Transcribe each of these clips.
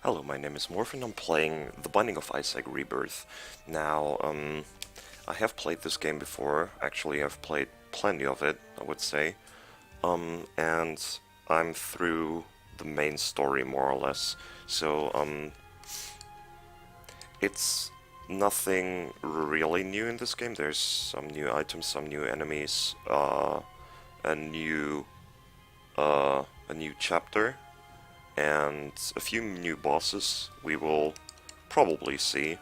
Hello, my name is Morph and I'm playing The Binding of Isaac Rebirth. Now, I have played this game before. Actually, I've played plenty of it, I would say. And I'm through the main story more or less. So, it's nothing really new in this game. There's some new items, some new enemies, a new chapter, and a few new bosses we will probably see,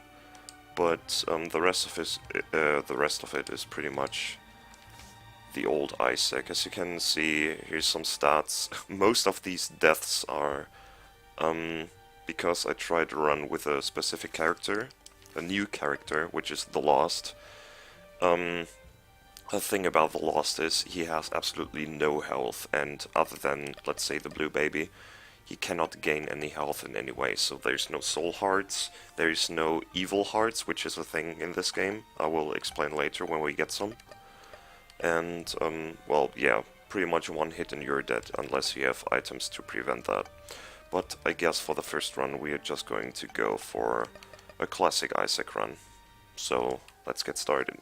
but the rest of it is pretty much the old Isaac. As you can see, here's some stats. Most of these deaths are because I tried to run with a specific character, a new character, which is the Lost. The thing about the Lost is he has absolutely no health, and other than, let's say, the blue baby, he cannot gain any health in any way. So there's no soul hearts, there's no evil hearts, which is a thing in this game. I will explain later when we get some. And, well, yeah, pretty much one hit and you're dead, unless you have items to prevent that. But I guess for the first run we are just going to go for a classic Isaac run. So let's get started.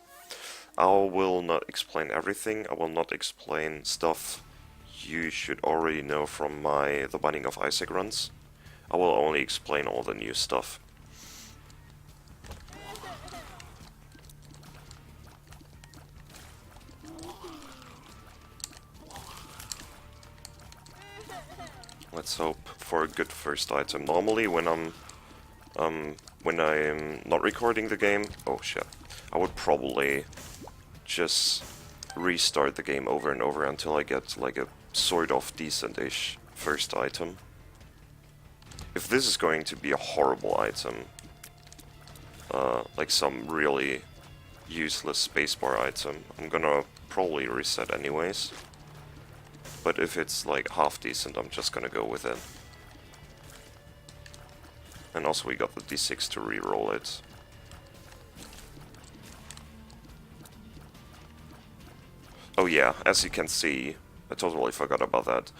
I will not explain everything, I will not explain stuff you should already know from my The Binding of Isaac runs. I will only explain all the new stuff. Let's hope for a good first item. Normally when I'm not recording the game, oh shit, I would probably just restart the game over and over until I get like a sort of decent-ish first item. If this is going to be a horrible item, like some really useless spacebar item, I'm gonna probably reset anyways. But if it's like half decent, I'm just gonna go with it. And also we got the d6 to reroll it. Oh yeah, as you can see, I totally forgot about that.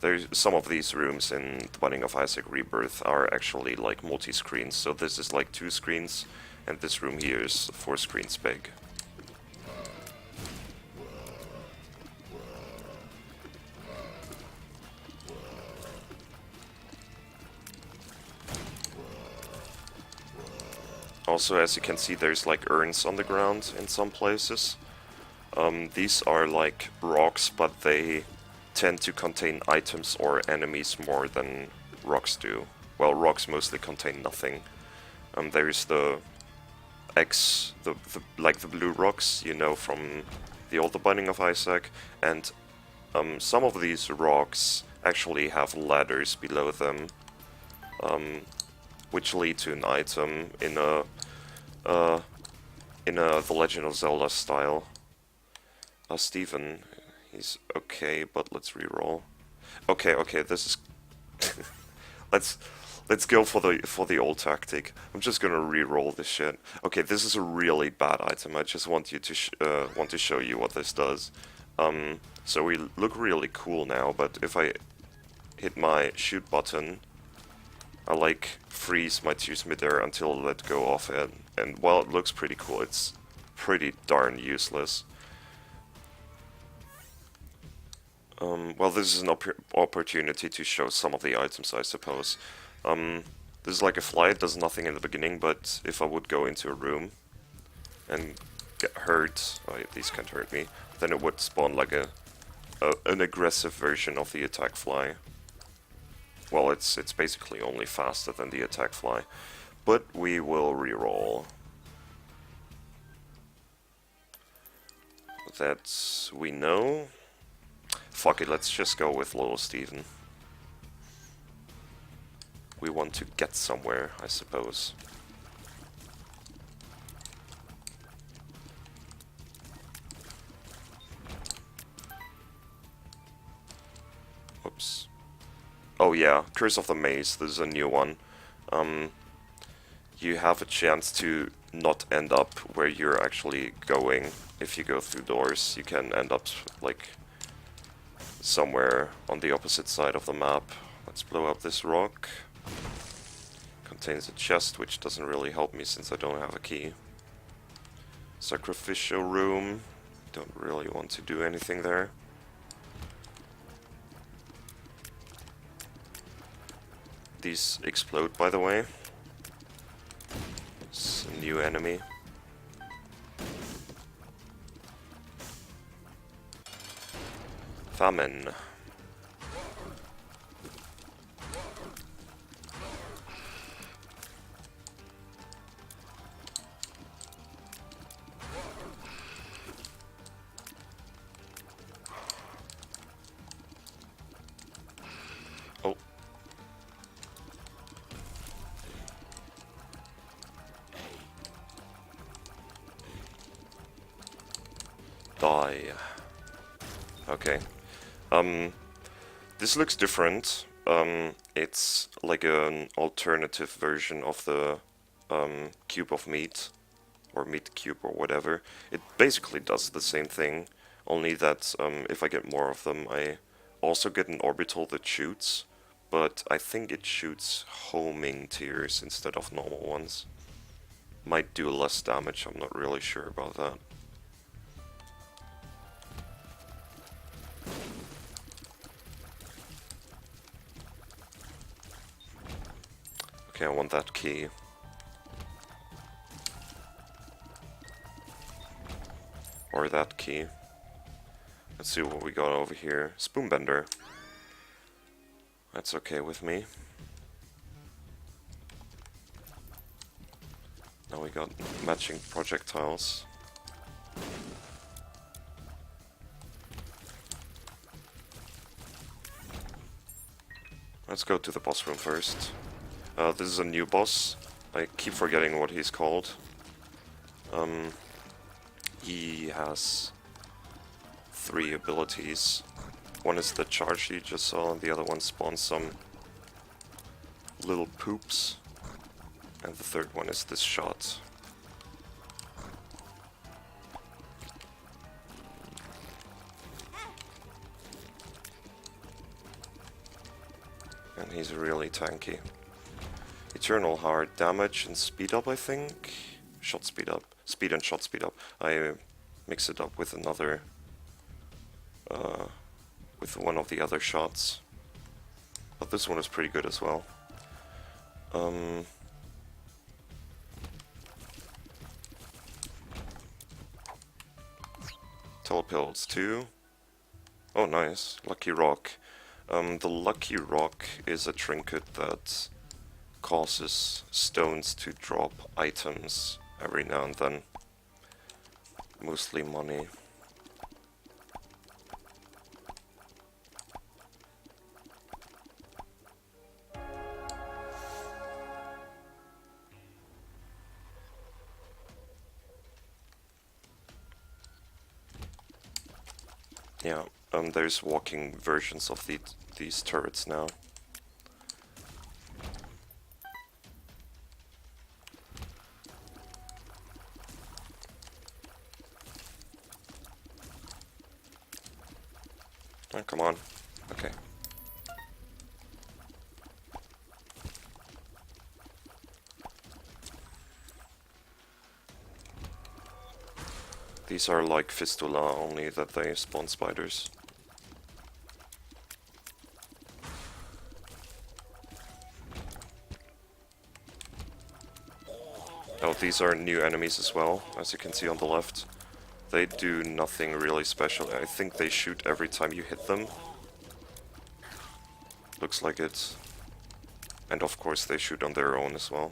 There's some of these rooms in The Binding of Isaac Rebirth are actually like multi-screens, so this is like 2 screens, and this room here is 4 screens big. Also, as you can see, there's like urns on the ground in some places. These are like rocks, but they tend to contain items or enemies more than rocks do. Well, rocks mostly contain nothing. There's the like the blue rocks, you know, from the old The Binding of Isaac, and some of these rocks actually have ladders below them, which lead to an item in a The Legend of Zelda style. Steven, he's okay, but let's reroll. Okay, this is let's go for the old tactic. I'm just gonna reroll this shit. Okay, this is a really bad item. I just want you to want to show you what this does. So we look really cool now, but if I hit my shoot button, I like freeze my choose midair until I let go of it, and while it looks pretty cool, it's pretty darn useless. Well, this is an opportunity to show some of the items, I suppose. This is like a fly, it does nothing in the beginning, but if I would go into a room and get hurt, oh yeah, these can't hurt me, then it would spawn like an aggressive version of the attack fly. Well, it's basically only faster than the attack fly, but we will reroll. That we know. Fuck it, let's just go with little Steven. We want to get somewhere, I suppose. Whoops. Oh yeah, Curse of the Maze, this is a new one. You have a chance to not end up where you're actually going. If you go through doors, you can end up like somewhere on the opposite side of the map. Let's blow up this rock. Contains a chest, which doesn't really help me since I don't have a key. Sacrificial room. Don't really want to do anything there. These explode, by the way. It's a new enemy. Famine. Oh. Die. Okay. This looks different. It's like an alternative version of the cube of meat, or meat cube or whatever. It basically does the same thing, only that if I get more of them, I also get an orbital that shoots, but I think it shoots homing tiers instead of normal ones. Might do less damage, I'm not really sure about that. Okay, I want that key. Or that key. Let's see what we got over here. Spoonbender. That's okay with me. Now we got matching projectiles. Let's go to the boss room first. This is a new boss. I keep forgetting what he's called. He has 3 abilities. One is the charge you just saw, and the other one spawns some little poops. And the third one is this shot. And he's really tanky. Eternal hard damage and speed up, I think. Shot speed up. Speed and shot speed up. I mix it up with another with one of the other shots. But this one is pretty good as well. Telepills too. Oh nice. Lucky Rock. The Lucky Rock is a trinket that causes stones to drop items every now and then. Mostly money. Yeah, there's walking versions of these turrets now. Oh, come on. Okay. These are like Fistula, only that they spawn spiders. Oh, these are new enemies as well, as you can see on the left. They do nothing really special. I think they shoot every time you hit them. Looks like it. And of course they shoot on their own as well.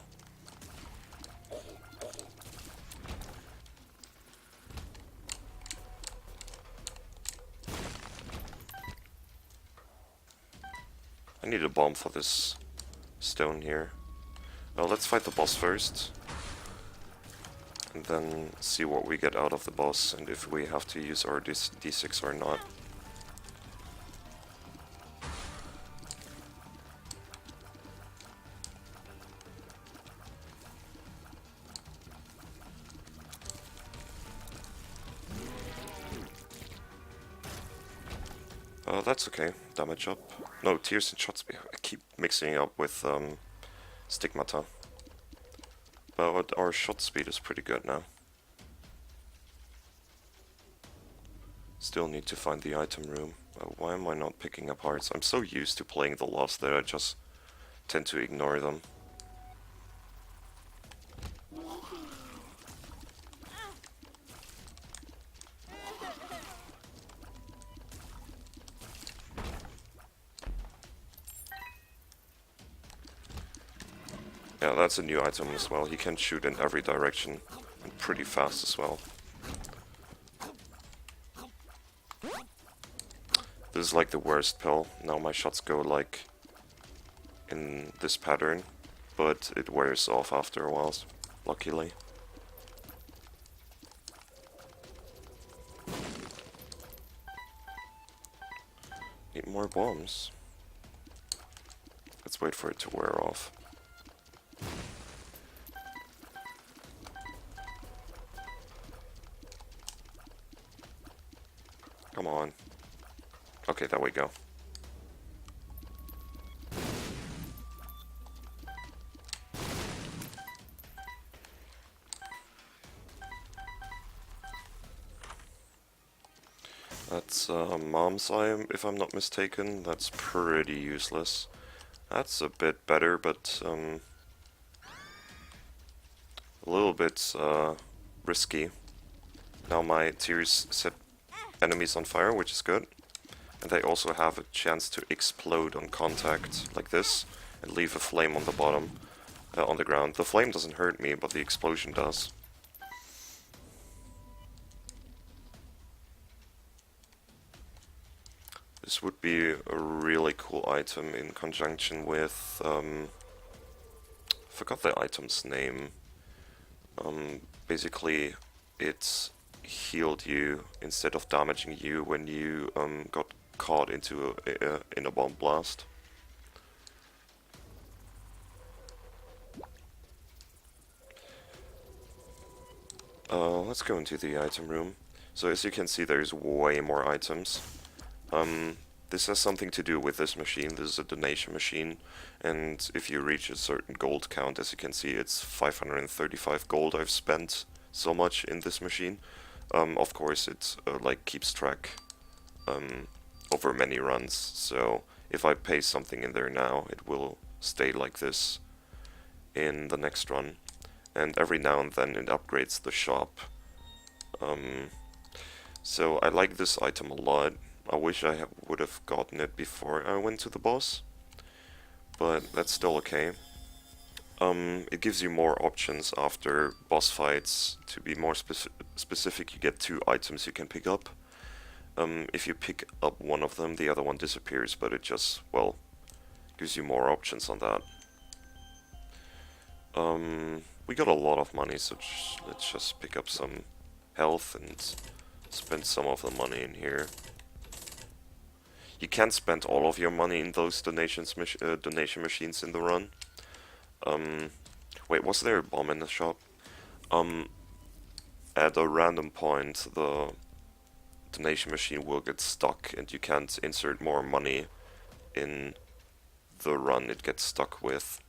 I need a bomb for this stone here. Well, let's fight the boss first. And then see what we get out of the boss and if we have to use our D6 or not. That's okay. Damage up. No, tears and shots. I keep mixing it up with Stigmata. But our shot speed is pretty good now. Still need to find the item room. Why am I not picking up hearts? I'm so used to playing the lost that I just tend to ignore them. Yeah, that's a new item as well. He can shoot in every direction and pretty fast as well. This is like the worst pill. Now my shots go like in this pattern, but it wears off after a while, luckily. Need more bombs. Let's wait for it to wear off. Come on. Okay, there we go. That's Mom's eye, if I'm not mistaken. That's pretty useless. That's a bit better, but a little bit risky. Now my tears set enemies on fire, which is good. And they also have a chance to explode on contact, like this, and leave a flame on the bottom, on the ground. The flame doesn't hurt me, but the explosion does. This would be a really cool item in conjunction with, forgot the item's name. Basically, it healed you instead of damaging you when you got caught into in a bomb blast. Let's go into the item room. So as you can see, there's way more items. This has something to do with this machine. This is a donation machine, and if you reach a certain gold count, as you can see, it's 535 gold I've spent so much in this machine. Of course, it like keeps track over many runs, so if I paste something in there now, it will stay like this in the next run, and every now and then it upgrades the shop. So I like this item a lot. I wish I would have gotten it before I went to the boss, but that's still okay. It gives you more options after boss fights. To be more specific, you get 2 items you can pick up. If you pick up one of them, the other one disappears, but it just, well, gives you more options on that. We got a lot of money, so let's just pick up some health and spend some of the money in here. You can't spend all of your money in those donation machines in the run. Wait, was there a bomb in the shop? At a random point, the donation machine will get stuck and you can't insert more money in the run it gets stuck with.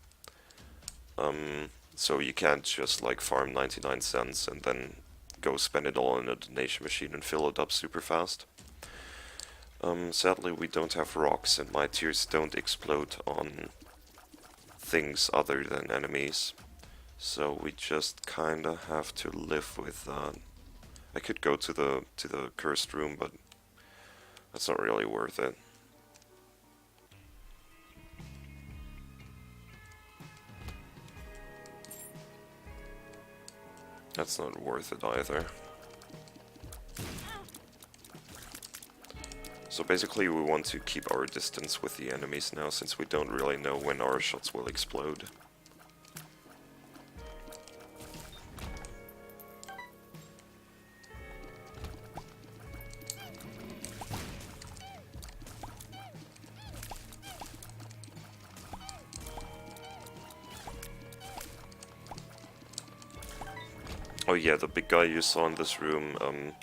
So you can't just like farm 99 cents and then go spend it all in a donation machine and fill it up super fast. Sadly we don't have rocks and my tears don't explode on things other than enemies. So we just kinda have to live with that. I could go to the cursed room, but that's not really worth it. That's not worth it either. So basically we want to keep our distance with the enemies now, since we don't really know when our shots will explode. Oh yeah, the big guy you saw in this room,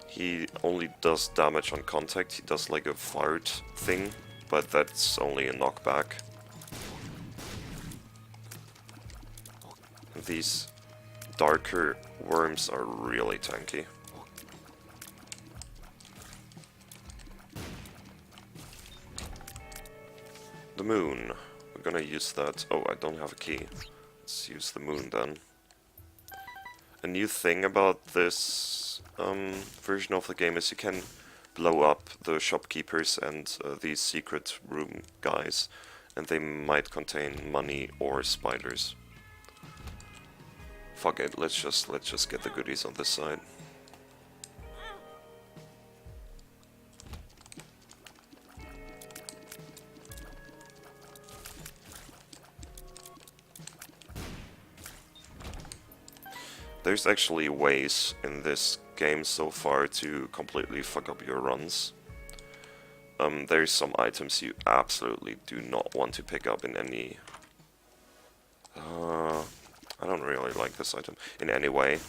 he only does damage on contact. He does like a fart thing, but that's only a knockback. These darker worms are really tanky. The moon. We're gonna use that. Oh, I don't have a key. Let's use the moon then. A new thing about this version of the game is you can blow up the shopkeepers and these secret room guys, and they might contain money or spiders. Fuck it, let's just get the goodies on this side. There's actually ways in this game so far to completely fuck up your runs. There's some items you absolutely do not want to pick up in any... I don't really like this item in any way.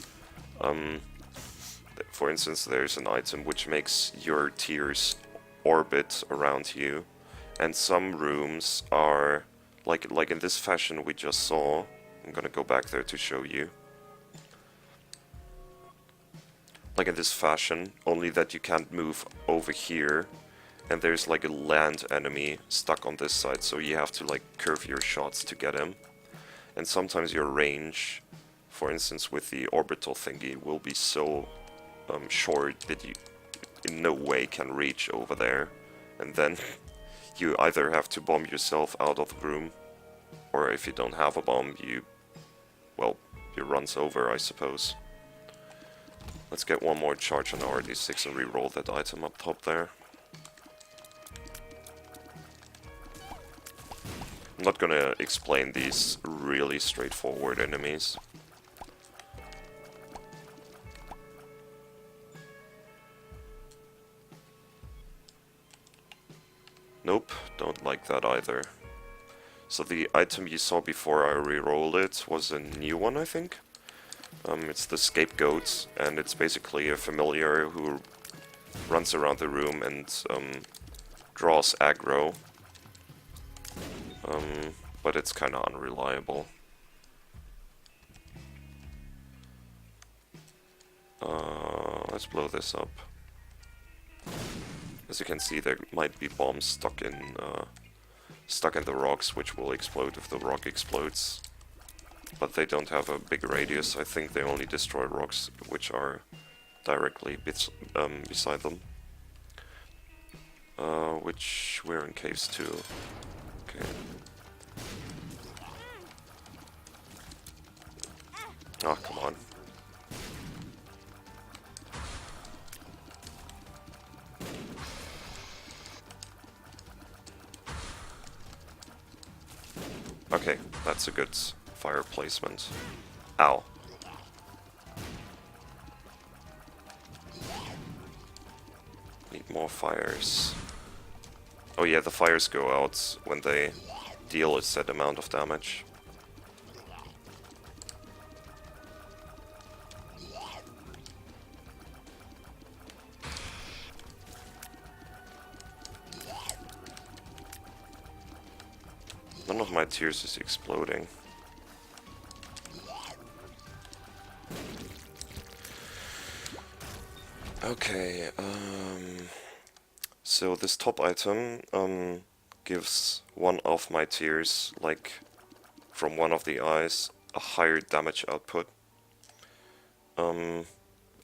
For instance, there's an item which makes your tears orbit around you, and some rooms are like in this fashion we just saw. I'm gonna go back there to show you. Like in this fashion, only that you can't move over here, and there's like a land enemy stuck on this side, so you have to like curve your shots to get him. And sometimes your range, for instance with the orbital thingy, will be so short that you in no way can reach over there, and then you either have to bomb yourself out of the room, or if you don't have a bomb, well, your run's over, I suppose. Let's get one more charge on our D6 and re-roll that item up top there. I'm not gonna explain these really straightforward enemies. Nope, don't like that either. So the item you saw before I re-rolled it was a new one, I think. It's the Scapegoat, and it's basically a familiar who runs around the room and draws aggro. But it's kinda unreliable. Let's blow this up. As you can see, there might be bombs stuck in the rocks, which will explode if the rock explodes. But they don't have a big radius. I think they only destroy rocks which are directly beside them. Which we're in caves too. Okay. Oh, come on. Okay, that's a good fire placement. Ow. Need more fires. Oh yeah, the fires go out when they deal a set amount of damage. None of my tears is exploding. Okay, so this top item gives one of my tears, like from one of the eyes, a higher damage output. And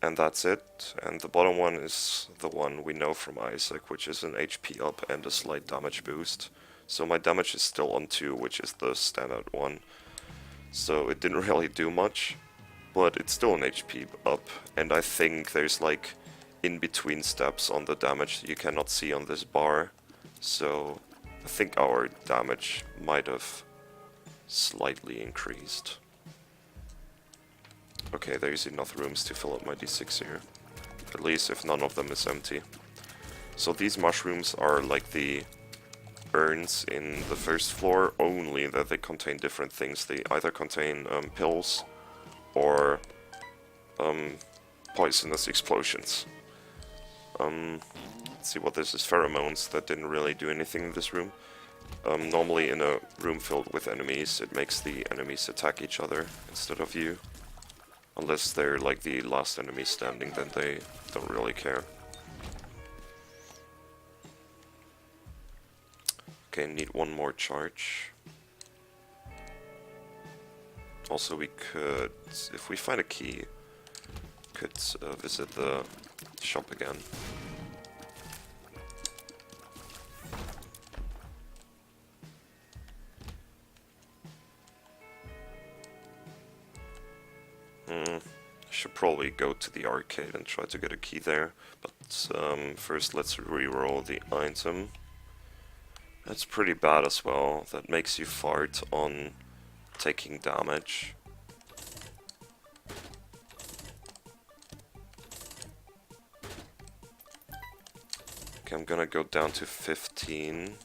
that's it. And the bottom one is the one we know from Isaac, which is an HP up and a slight damage boost. So my damage is still on 2, which is the standard one. So it didn't really do much, but it's still an HP up. And I think there's like in-between steps on the damage you cannot see on this bar. So I think our damage might have slightly increased. Okay, there's enough rooms to fill up my D6 here. At least if none of them is empty. So these mushrooms are like the urns in the first floor, only that they contain different things. They either contain pills or poisonous explosions. Let's see what this is. Pheromones that didn't really do anything in this room. Normally in a room filled with enemies, it makes the enemies attack each other instead of you. Unless they're like the last enemy standing, then they don't really care. Okay, need one more charge. Also we could, if we find a key, could visit the shop again. Should probably go to the arcade and try to get a key there, but first let's reroll the item. That's pretty bad as well. That makes you fart on taking damage. Okay, I'm gonna go down to 15.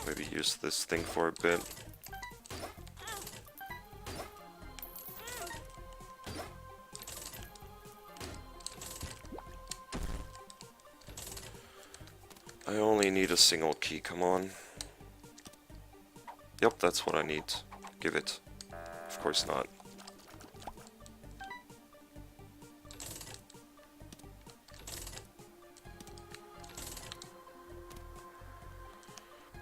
Maybe use this thing for a bit. I only need a single key, come on. Yep, that's what I need. Give it. Of course not.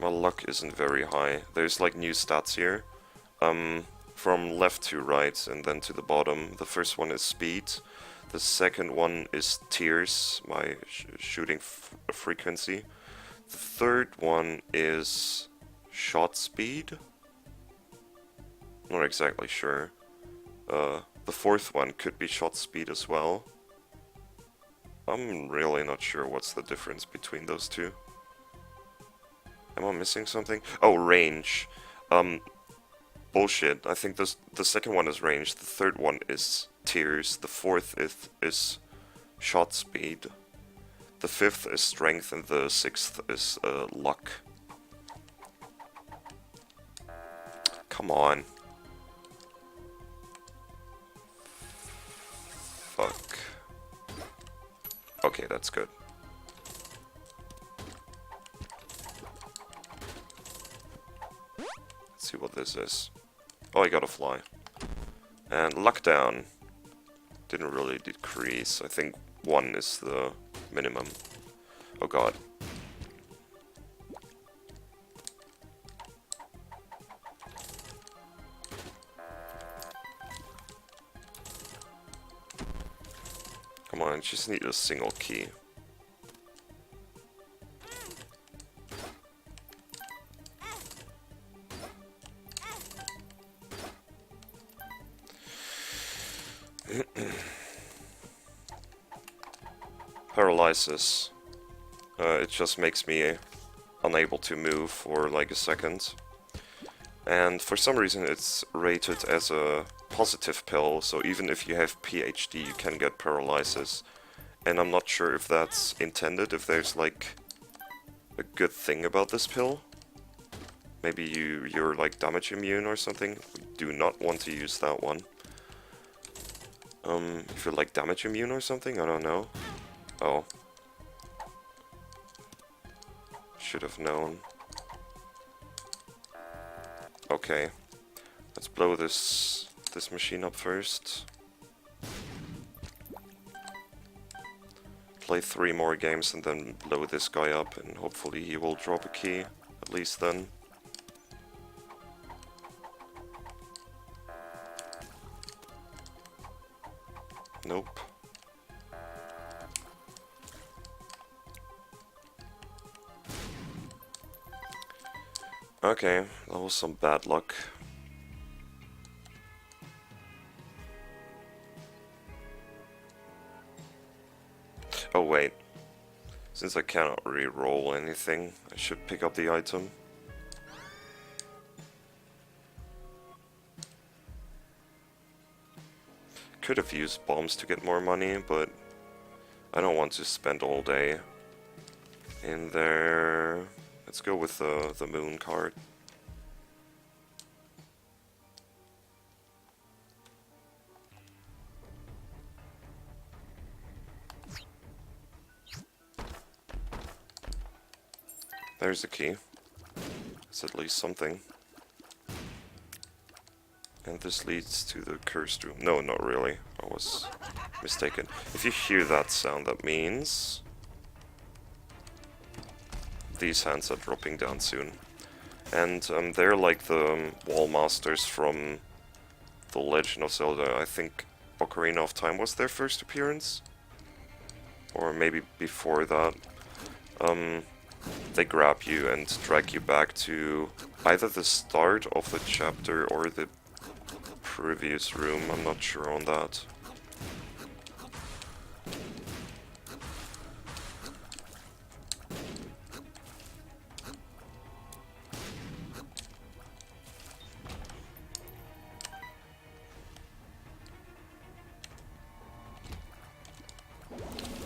My luck isn't very high. There's like new stats here. From left to right and then to the bottom. The first one is speed. The second one is tears, my shooting frequency. The third one is shot speed. Not exactly sure. The fourth one could be shot speed as well. I'm really not sure what's the difference between those two. Am I missing something? Oh, range. Bullshit. I think the second one is range, the third one is tears, the fourth is shot speed, the fifth is strength, and the sixth is luck. Come on. Fuck. Okay, that's good. Let's see what this is. Oh, I got a fly. And luck down. Didn't really decrease. I think 1 is the minimum. Oh god. Come on, just need a single key. Paralysis. It just makes me unable to move for like a second. And for some reason it's rated as a positive pill, so even if you have PhD you can get paralysis. And I'm not sure if that's intended, if there's like a good thing about this pill. Maybe you're like damage immune or something. We do not want to use that one. If you're like damage immune or something, I don't know. Oh. Should have known. Okay. Let's blow this machine up first. Play 3 more games and then blow this guy up, and hopefully he will drop a key, at least then. Nope. Okay, that was some bad luck. Oh wait, since I cannot re-roll anything, I should pick up the item. Could have used bombs to get more money, but I don't want to spend all day in there. Let's go with the moon card. There's the key. It's at least something. And this leads to the cursed room. No, not really. I was mistaken. If you hear that sound, that means these hands are dropping down soon. And they're like the wall masters from The Legend of Zelda. I think Ocarina of Time was their first appearance. Or maybe before that. They grab you and drag you back to either the start of the chapter or the previous room. I'm not sure on that.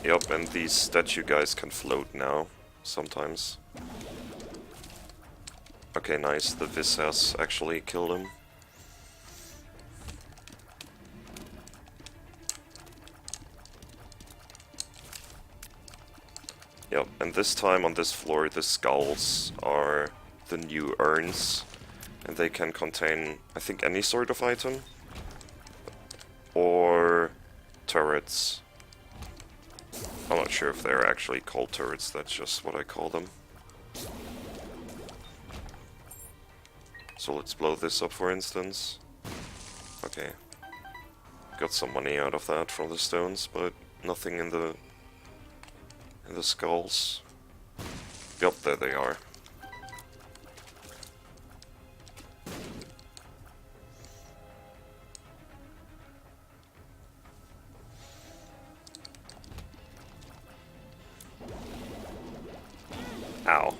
Yep, and these statue guys can float now, sometimes. Okay, nice, the Viz has actually killed him. Yep, and this time on this floor the skulls are the new urns, and they can contain, I think, any sort of item. Or turrets. I'm not sure if they're actually called turrets, that's just what I call them. So let's blow this up, for instance. Okay. Got some money out of that from the stones, but nothing in the skulls. Yup, there they are. Ow.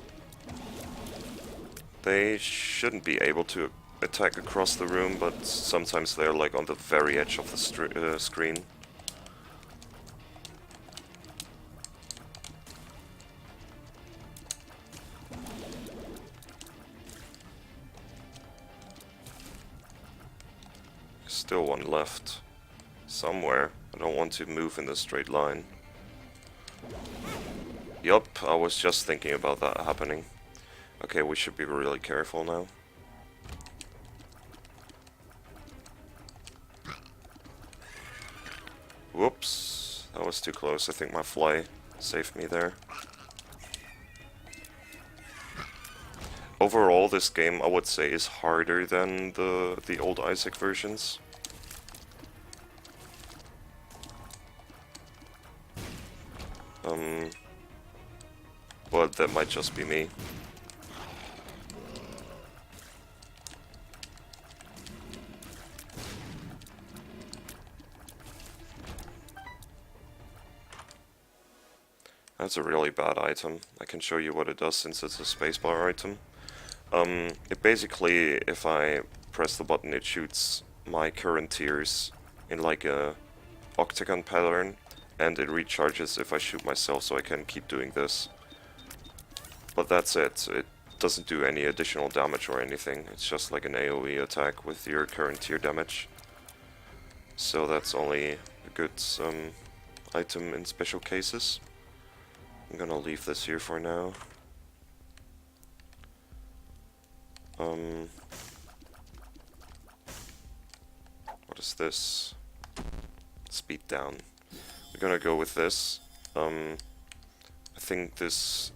They shouldn't be able to attack across the room, but sometimes they're like on the very edge of the screen. Still one left. Somewhere. I don't want to move in a straight line. Yup, I was just thinking about that happening. Okay, we should be really careful now. Whoops, that was too close. I think my fly saved me there. Overall, this game I would say is harder than the old Isaac versions. But that might just be me. That's a really bad item. I can show you what it does since it's a spacebar item. It basically, if I press the button, it shoots my current tiers in like a octagon pattern, and it recharges if I shoot myself, so I can keep doing this. But that's it. It doesn't do any additional damage or anything. It's just like an AoE attack with your current tier damage. So that's only a good item in special cases. I'm gonna leave this here for now. What is this? Speed down. We're gonna go with this. I think this...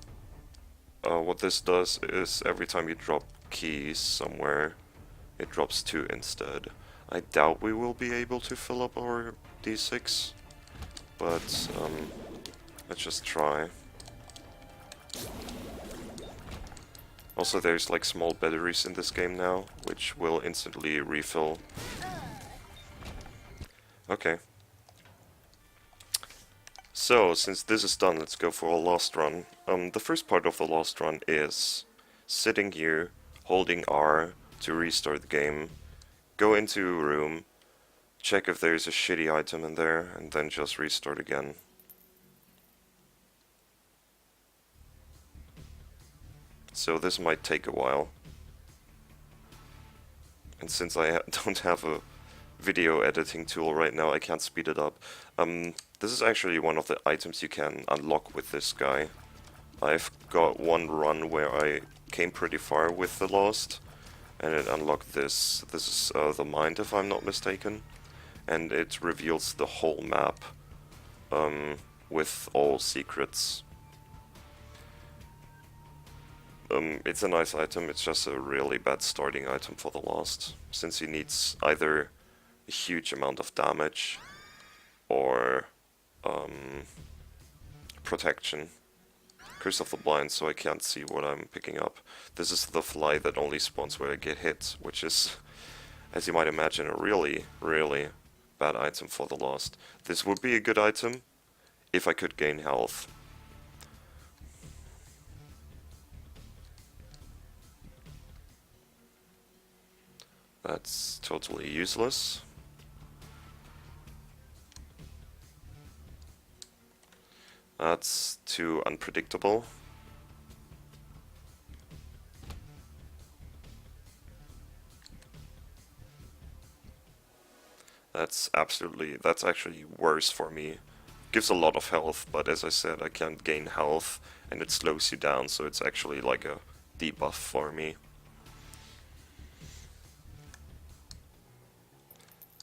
what this does is every time you drop keys somewhere, it drops 2 instead. I doubt we will be able to fill up our D6, but let's just try. Also, there's like small batteries in this game now, which will instantly refill. Okay. So, since this is done, let's go for a lost run. The first part of the lost run is sitting here, holding R to restart the game, go into a room, check if there's a shitty item in there, and then just restart again. So this might take a while. And since I don't have a video editing tool right now, I can't speed it up. This is actually one of the items you can unlock with this guy. I've got one run where I came pretty far with the Lost, and it unlocked this. This is the Mind, if I'm not mistaken, and it reveals the whole map with all secrets. It's a nice item, it's just a really bad starting item for the Lost, since he needs either a huge amount of damage or protection. Curse of the Blind, so I can't see what I'm picking up. This is the fly that only spawns where I get hit, which is, as you might imagine, a really, really bad item for the Lost. This would be a good item if I could gain health. That's totally useless. That's too unpredictable. That's actually worse for me. Gives a lot of health, but as I said, I can't gain health and it slows you down, so it's actually like a debuff for me.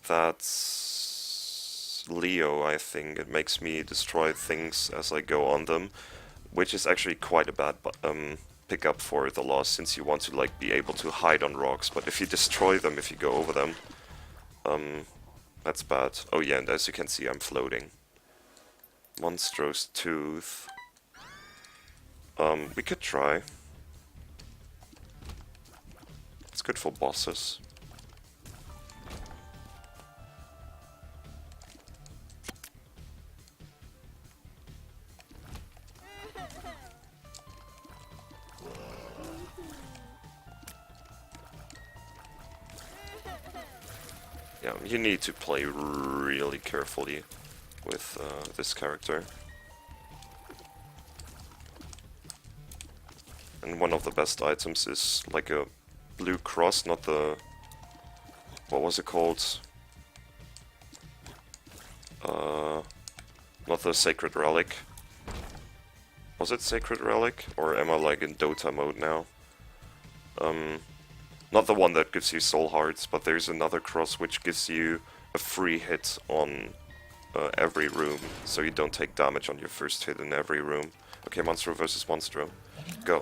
That's Leo, I think. It makes me destroy things as I go on them, which is actually quite a bad pickup for the Lost, since you want to like be able to hide on rocks, but if you destroy them, if you go over them, that's bad. Oh yeah, and as you can see, I'm floating. Monstrous Tooth. We could try. It's good for bosses. Yeah, you need to play really carefully with this character. And one of the best items is like a blue cross, not the... what was it called? Not the Sacred Relic. Was it Sacred Relic? Or am I like in Dota mode now? Not the one that gives you soul hearts, but there's another cross which gives you a free hit on every room, so you don't take damage on your first hit in every room. Okay, Monstro versus Monstro. Go.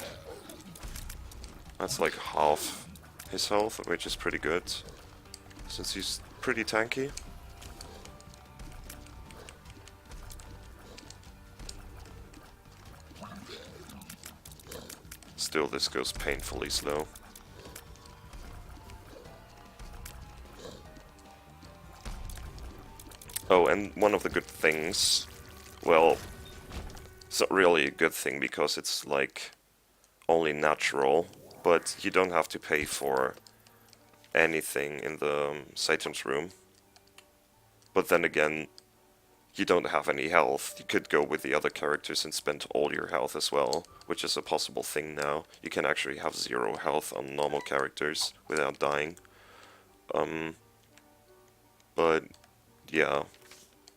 That's like half his health, which is pretty good, since he's pretty tanky. Still, this goes painfully slow. Oh, and one of the good things, well, it's not really a good thing because it's like only natural, but you don't have to pay for anything in the Satan's room. But then again, you don't have any health. You could go with the other characters and spend all your health as well, which is a possible thing now. You can actually have 0 health on normal characters without dying. But yeah,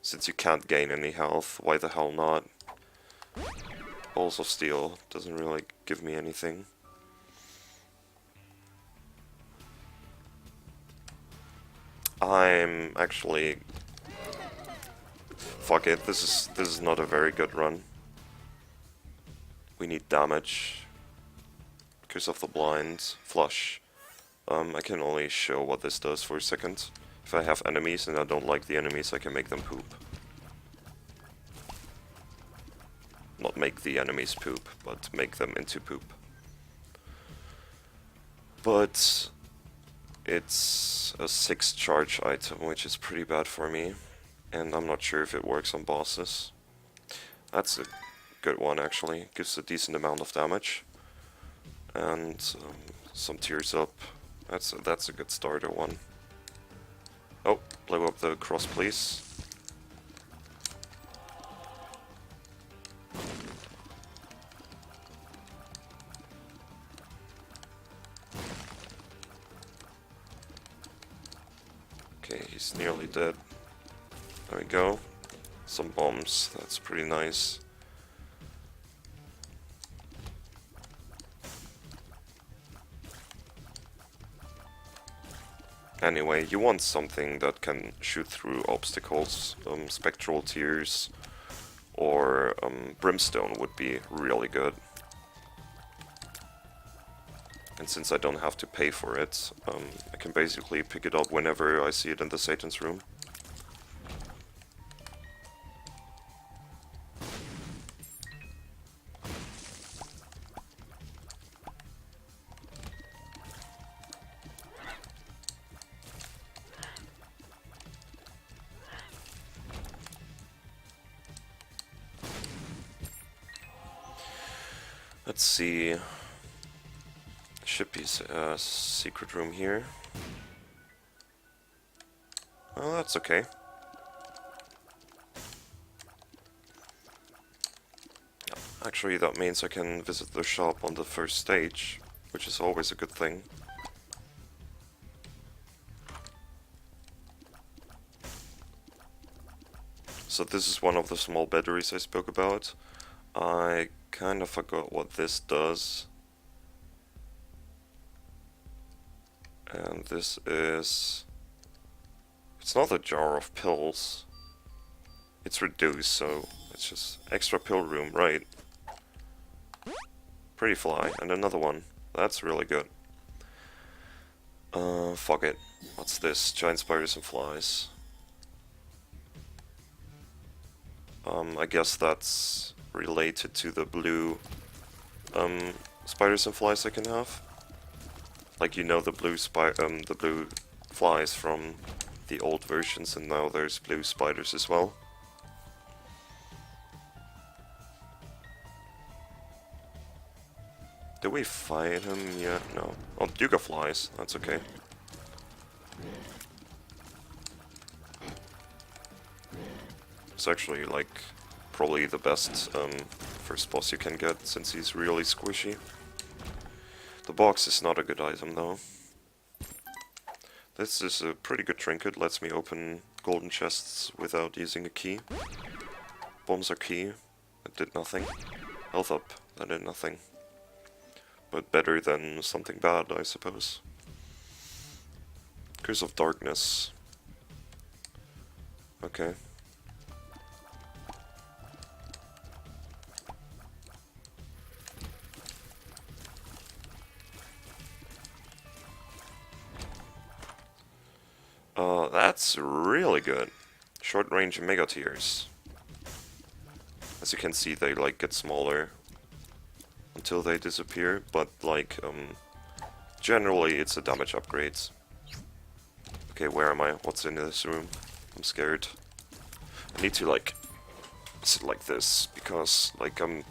since you can't gain any health, why the hell not? Balls of Steel doesn't really give me anything. I'm actually... fuck it, this is not a very good run. We need damage. Curse of the Blind, Flush. I can only show what this does for a second. If I have enemies and I don't like the enemies, I can make them poop. Not make the enemies poop, but make them into poop. But it's a 6 charge item, which is pretty bad for me. And I'm not sure if it works on bosses. That's a good one, actually. Gives a decent amount of damage. And some tears up. That's a good starter one. Oh, blow up the cross, please. Okay, he's nearly dead. There we go. Some bombs, that's pretty nice. Anyway, you want something that can shoot through obstacles. Spectral Tears or Brimstone would be really good. And since I don't have to pay for it, I can basically pick it up whenever I see it in the Satan's room. Let's see. Should be a secret room here. Oh, that's okay. Actually, that means I can visit the shop on the first stage, which is always a good thing. So this is one of the small batteries I spoke about. I kind of forgot what this does. And this is... It's not a jar of pills. It's reduced, so it's just extra pill room, right? Pretty fly, and another one. That's really good. Fuck it. What's this? Giant spiders and flies. I guess that's related to the blue spiders and flies I can have. Like, you know, the blue flies from the old versions, and now there's blue spiders as well. Did we fight him yet? No. Oh, Yuga flies. That's okay. It's actually, like, probably the best first boss you can get, since he's really squishy. The box is not a good item, though. This is a pretty good trinket, lets me open golden chests without using a key. Bombs are key, that did nothing. Health up, that did nothing. But better than something bad, I suppose. Curse of Darkness. Okay. That's really good. Short range Mega Tears. As you can see, they like get smaller until they disappear, but like generally it's a damage upgrade. Okay, where am I? What's in this room? I'm scared. I need to like sit like this because like I'm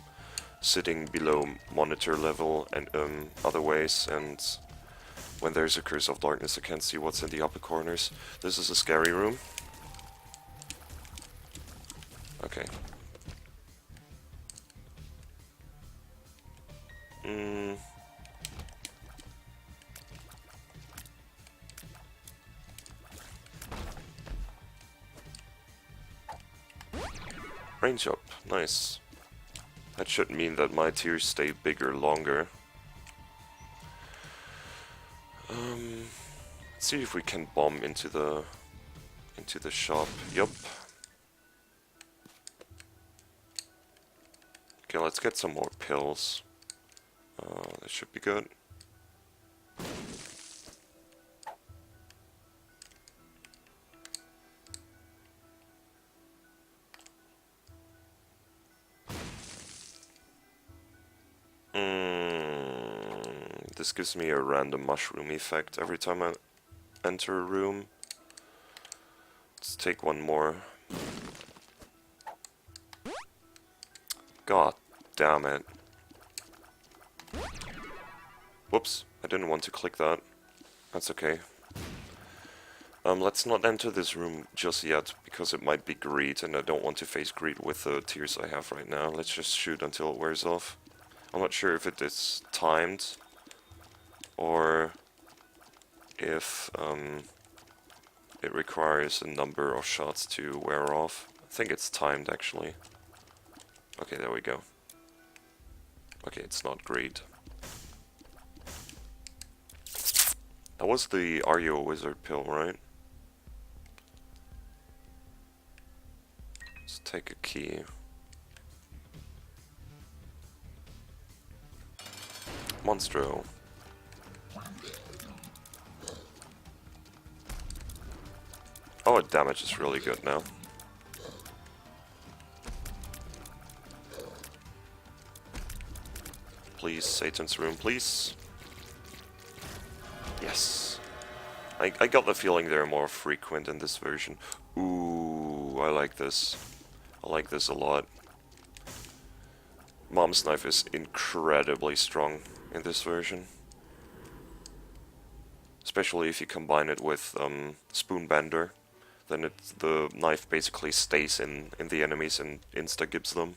sitting below monitor level and other ways, and when there's a Curse of Darkness I can't see what's in the upper corners. This is a scary room. Okay. Range up, nice. That should mean that my tears stay bigger longer. Let's see if we can bomb into the shop. Yup. Okay, let's get some more pills. That should be good. This gives me a random mushroom effect every time I enter a room. Let's take one more. God damn it. Whoops, I didn't want to click that. That's okay. Let's not enter this room just yet, because it might be greed, and I don't want to face greed with the tears I have right now. Let's just shoot until it wears off. I'm not sure if it is timed, or if it requires a number of shots to wear off. I think it's timed, actually. Okay, there we go. Okay, it's not greed. That was the Are You a Wizard pill, right? Let's take a key. Monstro. Oh, damage is really good now. Please, Satan's room, please. Yes. I got the feeling they're more frequent in this version. Ooh, I like this. I like this a lot. Mom's Knife is incredibly strong in this version. Especially if you combine it with Spoon Bender. Then the knife basically stays in the enemies and insta-gibbs them.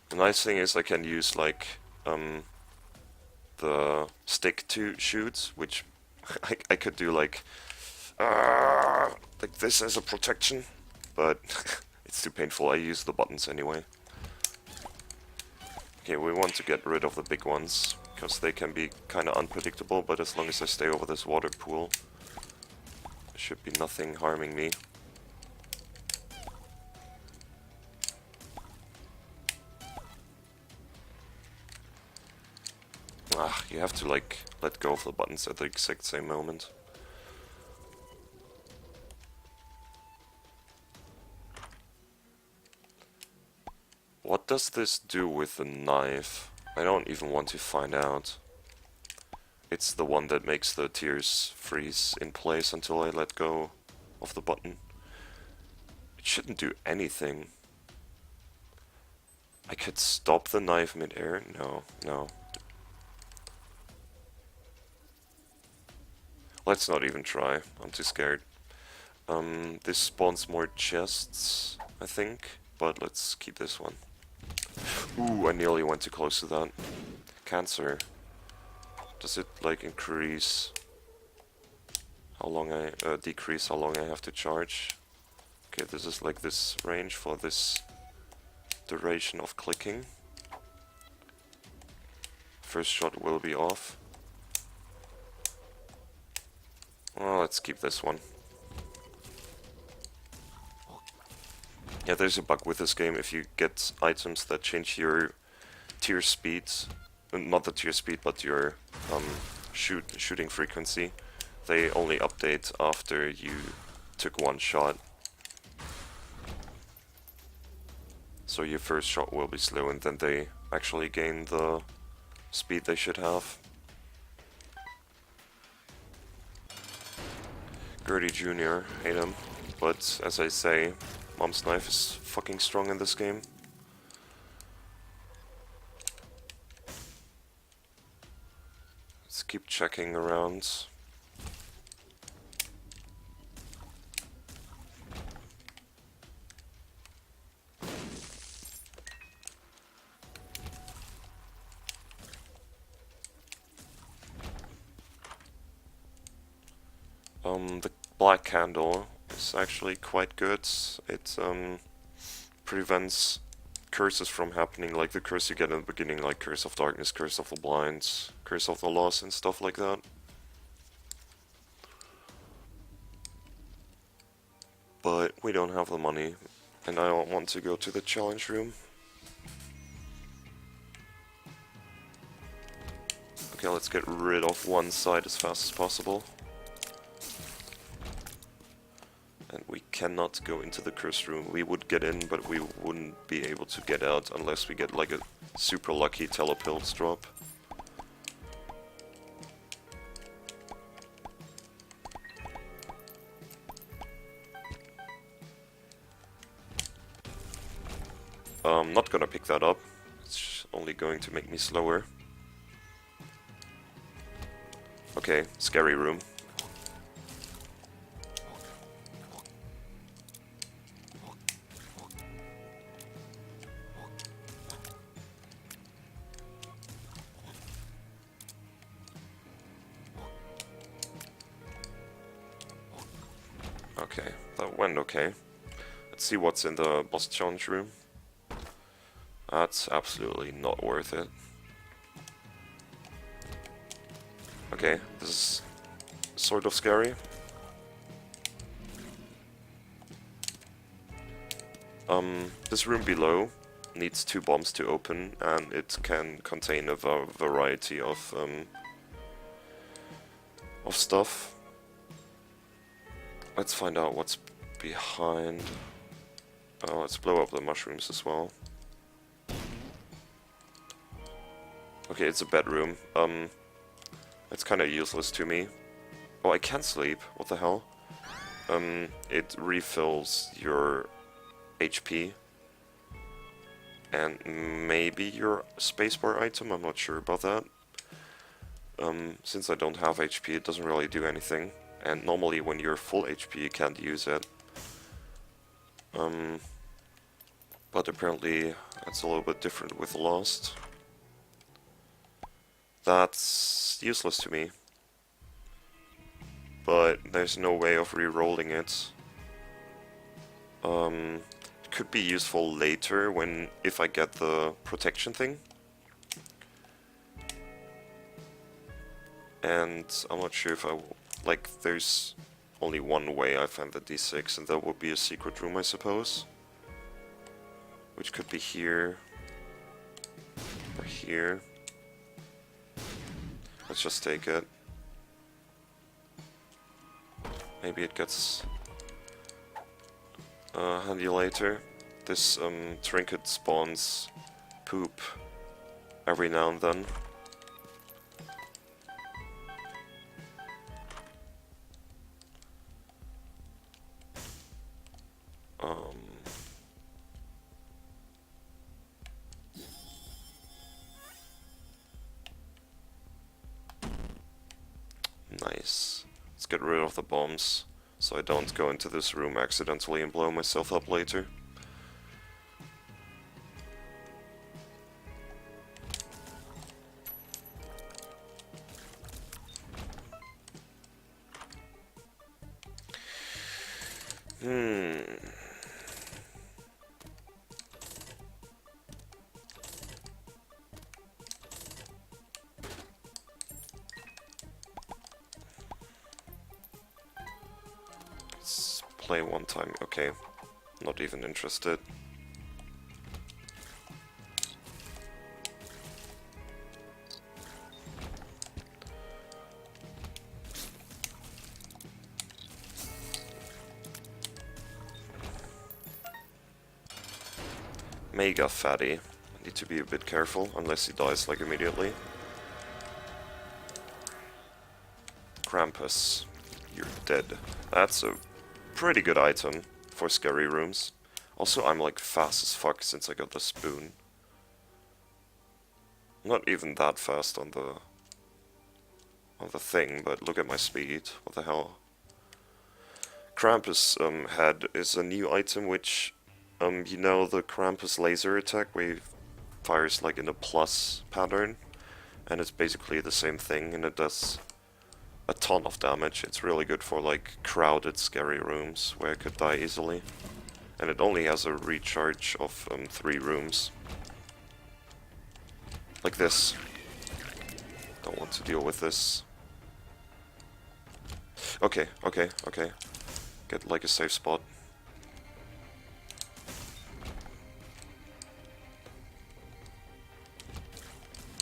The nice thing is I can use like the stick to shoot, which I could do like this as a protection, but it's too painful. I use the buttons anyway. Okay, we want to get rid of the big ones, because they can be kind of unpredictable, but as long as I stay over this water pool, there should be nothing harming me. Ah, you have to like let go of the buttons at the exact same moment. What does this do with the knife? I don't even want to find out. It's the one that makes the tears freeze in place until I let go of the button. It shouldn't do anything. I could stop the knife mid-air? No, no. Let's not even try. I'm too scared. This spawns more chests, I think, but let's keep this one. Ooh, I nearly went too close to that. Cancer. Does it like increase how long I decrease how long I have to charge? Okay, this is like this range for this duration of clicking. First shot will be off. Well, let's keep this one. Yeah, there's a bug with this game. If you get items that change your tier speed, not the tier speed, but your shooting frequency, they only update after you took one shot. So your first shot will be slow, and then they actually gain the speed they should have. Gertie Jr., hate him, but as I say, Mom's Knife is fucking strong in this game. Let's keep checking around. The black candle is actually quite good. It prevents curses from happening, like the curse you get in the beginning, like Curse of Darkness, Curse of the Blind, Curse of the Lost and stuff like that. But we don't have the money, and I don't want to go to the challenge room. Okay, let's get rid of one side as fast as possible. And we cannot go into the cursed room. We would get in, but we wouldn't be able to get out unless we get like a super lucky telepills drop. I'm not gonna pick that up. It's only going to make me slower. Okay, scary room. Okay, that went okay. Let's see what's in the boss challenge room. That's absolutely not worth it. Okay, this is sort of scary. This room below needs 2 bombs to open, and it can contain a variety of stuff. Let's find out what's behind. Let's blow up the mushrooms as well. Okay, it's a bedroom. It's kind of useless to me. Oh, I can't sleep. What the hell? It refills your HP. And maybe your spacebar item, I'm not sure about that. Since I don't have HP, it doesn't really do anything. And normally when you're full HP, you can't use it. But apparently that's a little bit different with Lost. That's useless to me. But there's no way of re-rolling it. It could be useful later if I get the protection thing. And I'm not sure if there's only one way I find the D6, and that would be a secret room, I suppose. Which could be here. Or here. Let's just take it. Maybe it gets handy later. This trinket spawns poop every now and then. Nice. Let's get rid of the bombs, so I don't go into this room accidentally and blow myself up later. Play one time, okay. Not even interested. Mega fatty. I need to be a bit careful, unless he dies like immediately. Krampus, you're dead. That's a pretty good item for scary rooms. Also, I'm like fast as fuck since I got the spoon. Not even that fast on the thing, but look at my speed. What the hell? Krampus head is a new item which, you know the Krampus laser attack where he fires like in a plus pattern, and it's basically the same thing, and it does a ton of damage. It's really good for like crowded scary rooms where I could die easily. And it only has a recharge of 3 rooms. Like this. Don't want to deal with this. Okay. Get like a safe spot.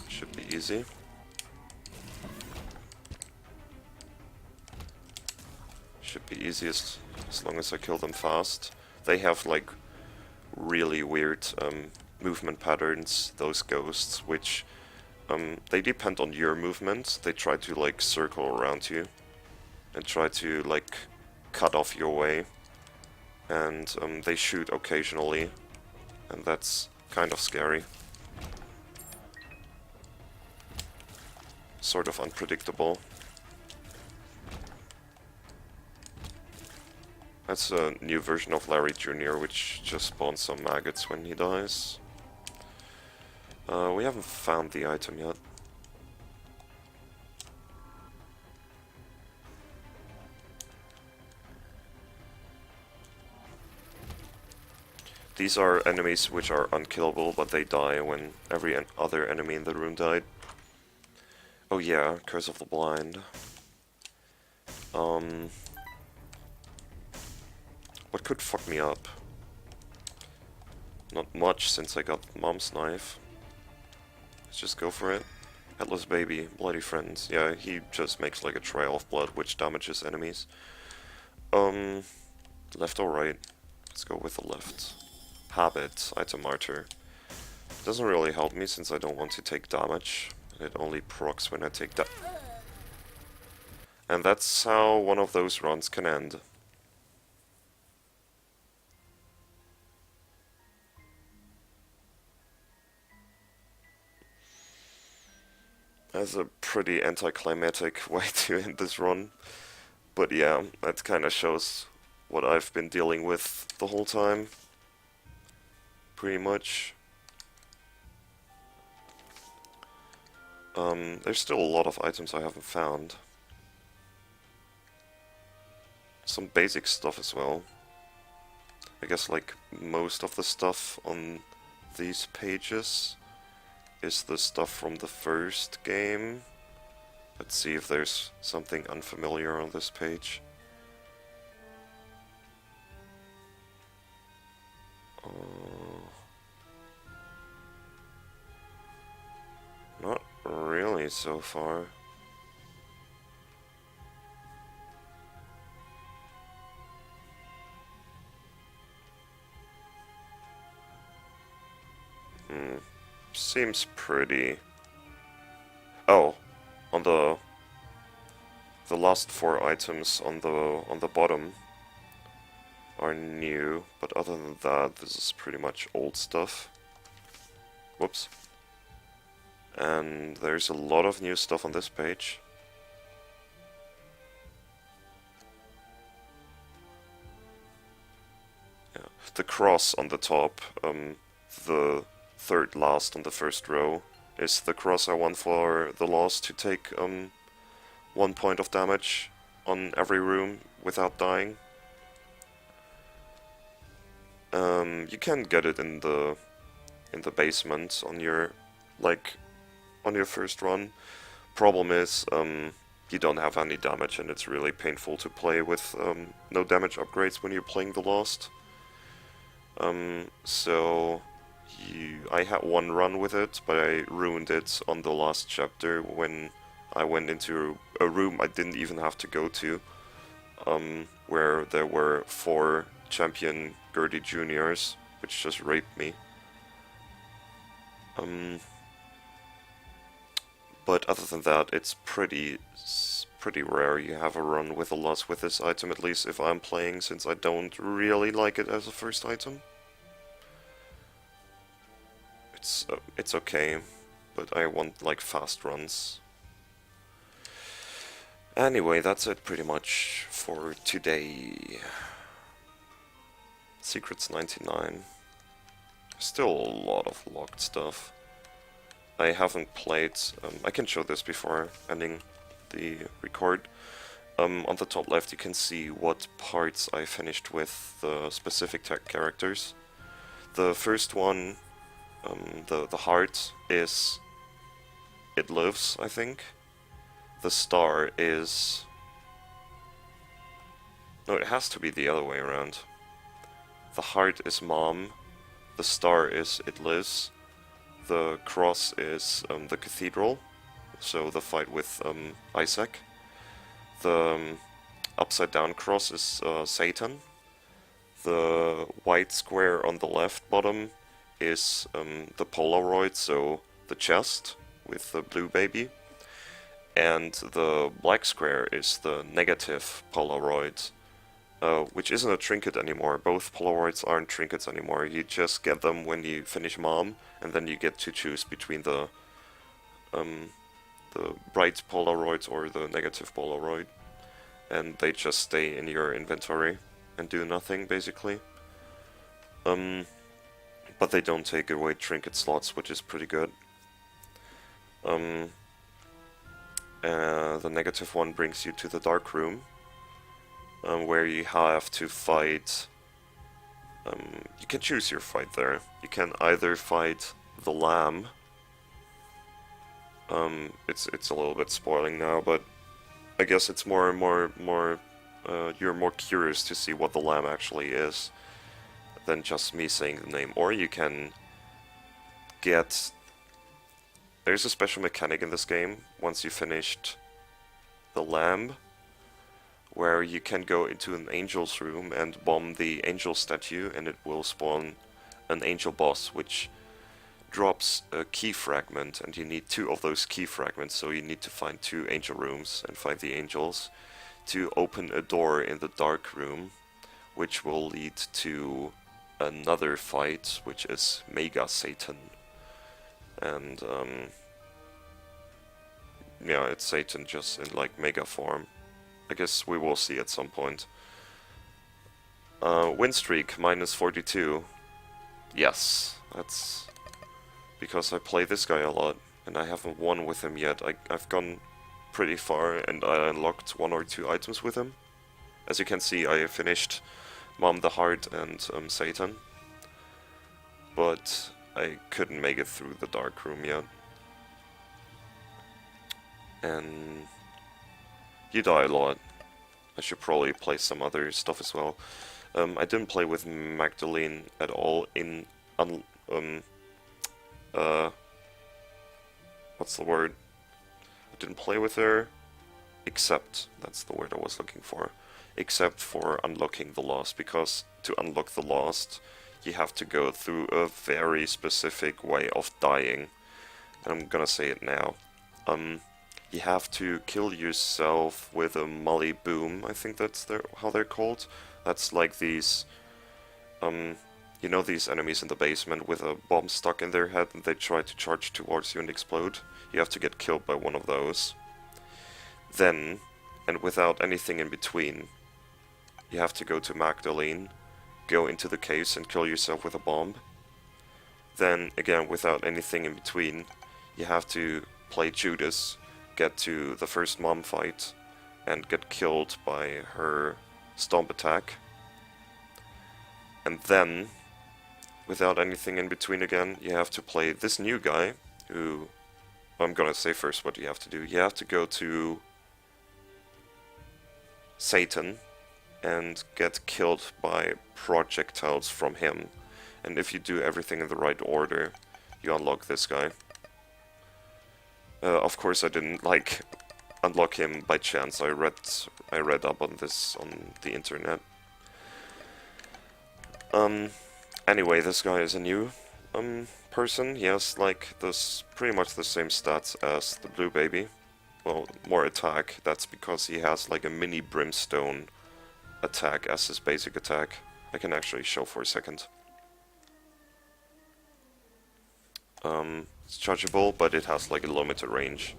Should be easy. Should be easiest as long as I kill them fast. They have like really weird movement patterns, those ghosts, which they depend on your movement. They try to like circle around you and try to like cut off your way, and they shoot occasionally, and that's kind of scary. Sort of unpredictable. That's a new version of Larry Jr., which just spawns some maggots when he dies. We haven't found the item yet. These are enemies which are unkillable, but they die when every other enemy in the room died. Oh yeah, Curse of the Blind. What could fuck me up? Not much, since I got Mom's knife. Let's just go for it. Headless Baby, Bloody Friends. Yeah, he just makes like a trail of blood which damages enemies. Left or right? Let's go with the left. Habit, Item Martyr. Doesn't really help me since I don't want to take damage. It only procs when I take that. And that's how one of those runs can end. That's a pretty anticlimactic way to end this run. But yeah, that kind of shows what I've been dealing with the whole time. Pretty much. There's still a lot of items I haven't found. Some basic stuff as well. I guess like most of the stuff on these pages is the stuff from the first game. Let's see if there's something unfamiliar on this page. Not really so far. Seems pretty. Oh, on the last 4 items on the bottom are new, but other than that, this is pretty much old stuff. Whoops. And there's a lot of new stuff on this page. Yeah. The cross on the top, the third last on the first row, is the cross I want for the loss to take 1 point of damage on every room without dying. You can get it in the basement on your first run. Problem is you don't have any damage, and it's really painful to play with no damage upgrades when you're playing the Lost. So I had one run with it, but I ruined it on the last chapter when I went into a room I didn't even have to go to, where there were 4 champion Gertie Juniors, which just raped me. But other than that, it's pretty rare you have a run with a loss with this item, at least if I'm playing, since I don't really like it as a first item. It's okay, but I want like fast runs. Anyway, that's it pretty much for today. Secrets 99. Still a lot of locked stuff. I haven't played, I can show this before ending the record. On the top left you can see what parts I finished with the specific characters. The first one, the heart, is It Lives, I think. The star is... No, it has to be the other way around. The heart is Mom, the star is It Lives, the cross is the cathedral, so the fight with Isaac. The upside down cross is Satan. The white square on the left bottom is the Polaroid, so the chest with the blue baby. And the black square is the negative Polaroid, which isn't a trinket anymore. Both Polaroids aren't trinkets anymore. You just get them when you finish Mom, and then you get to choose between the bright Polaroid or the negative Polaroid, and they just stay in your inventory and do nothing, basically. But they don't take away trinket slots, which is pretty good. The negative one brings you to the dark room, where you have to fight You can choose your fight there. You can either fight the lamb. It's a little bit spoiling now, but I guess it's more you're more curious to see what the lamb actually is than just me saying the name. Or you can get... There's a special mechanic in this game, once you finished the lamb, where you can go into an angel's room and bomb the angel statue, and it will spawn an angel boss, which drops a key fragment, and you need 2 of those key fragments, so you need to find 2 angel rooms and fight the angels to open a door in the dark room, which will lead to another fight, which is Mega Satan. And yeah, it's Satan just in like mega form. I guess we will see at some point. Win streak -42. Yes, that's because I play this guy a lot, and I haven't won with him yet. I've gone pretty far, and I unlocked 1 or 2 items with him. As you can see, I finished Mom the Heart and Satan, but I couldn't make it through the dark room yet. And you die a lot. I should probably play some other stuff as well. I didn't play with Magdalene at all in what's the word? I didn't play with her, except, that's the word I was looking for, except for unlocking the Lost, because to unlock the Lost, you have to go through a very specific way of dying. And I'm gonna say it now. You have to kill yourself with a molly boom, I think that's how they're called. That's like these, you know, these enemies in the basement with a bomb stuck in their head and they try to charge towards you and explode. You have to get killed by one of those. Then, and without anything in between, you have to go to Magdalene, go into the caves and kill yourself with a bomb. Then, again, without anything in between, you have to play Judas, get to the first mom fight, and get killed by her stomp attack. And then, without anything in between again, you have to play this new guy, who... I'm gonna say first what you have to do. You have to go to Satan and get killed by projectiles from him. And if you do everything in the right order, you unlock this guy. Of course I didn't, like, unlock him by chance. I read up on this on the internet. Anyway, this guy is a new person. He has like this pretty much the same stats as the blue baby. Well, more attack. That's because he has like a mini brimstone attack as his basic attack. I can actually show for a second. It's chargeable, but it has like a limited range.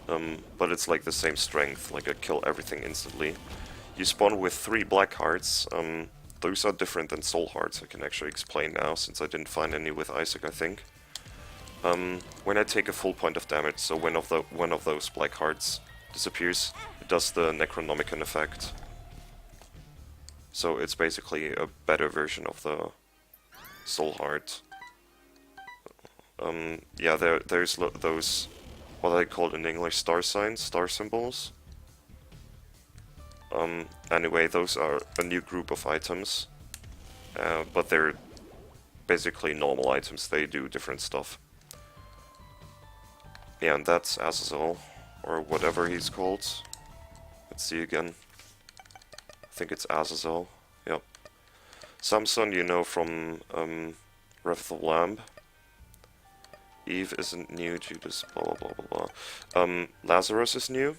But it's like the same strength, like I kill everything instantly. You spawn with 3 black hearts. Those are different than soul hearts, I can actually explain now, since I didn't find any with Isaac, I think. When I take a full point of damage, so one of those black hearts disappears, it does the Necronomicon effect. So it's basically a better version of the soul heart. Yeah, there's those, what I call in English, star signs, star symbols. Anyway, those are a new group of items, but they're basically normal items, they do different stuff. Yeah, and that's Azazel, or whatever he's called. Let's see again. I think it's Azazel, yep. Samson, you know from Wrath of the Lamb. Eve isn't new, Judas, blah blah blah blah blah. Lazarus is new.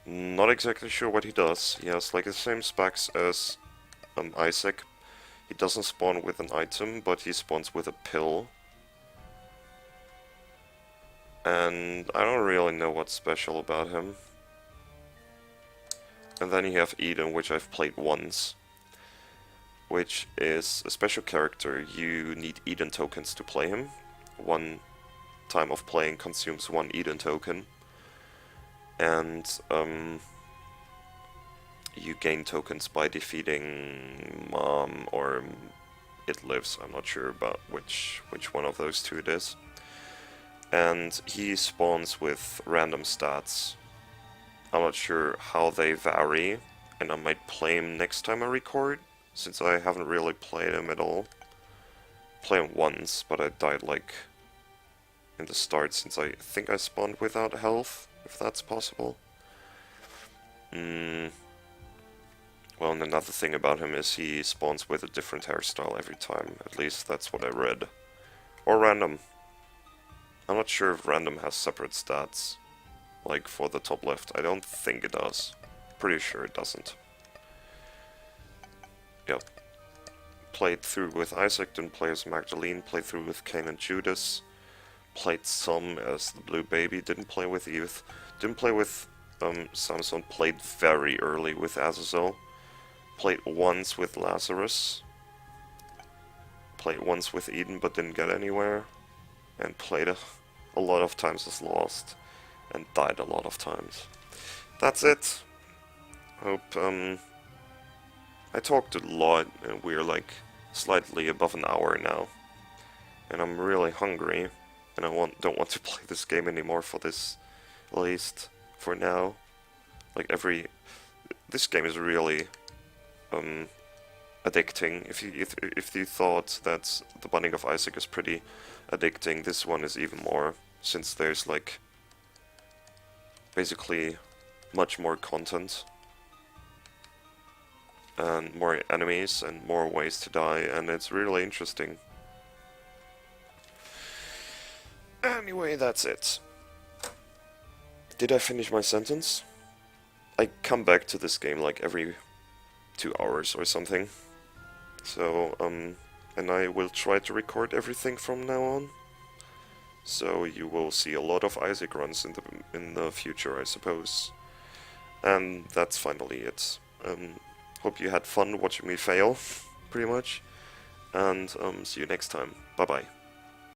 Not exactly sure what he does. He has like the same specs as Isaac. He doesn't spawn with an item, but he spawns with a pill. And I don't really know what's special about him. And then you have Eden, which I've played once, which is a special character. You need Eden tokens to play him. 1 time of playing consumes 1 Eden token. And You gain tokens by defeating Mom or It Lives. I'm not sure about which one of those two it is. And he spawns with random stats. I'm not sure how they vary, and I might play him next time I record, since I haven't really played him at all. Play him once, but I died like in the start, since I think I spawned without health, if that's possible. Well, and another thing about him is he spawns with a different hairstyle every time, at least that's what I read. Or random. I'm not sure if random has separate stats, like for the top left. I don't think it does. Pretty sure it doesn't. Yep. Played through with Isaac, didn't play as Magdalene, played through with Cain and Judas. Played some as the Blue Baby, didn't play with Youth. Didn't play with Samson, played very early with Azazel. Played once with Lazarus. Played once with Eden but didn't get anywhere. And played a lot of times as Lost. And died a lot of times. That's it. Hope, I talked a lot and we're like slightly above an hour now. And I'm really hungry. And I don't want to play this game anymore for this, at least for now. Like this game is really addicting. If you thought that The Binding of Isaac is pretty addicting, this one is even more, since there's like basically much more content and more enemies and more ways to die, and it's really interesting. Anyway, that's it. Did I finish my sentence? I come back to this game like every 2 hours or something. So, and I will try to record everything from now on. So you will see a lot of Isaac runs in the future, I suppose. And that's finally it. Hope you had fun watching me fail, pretty much. And see you next time. Bye bye.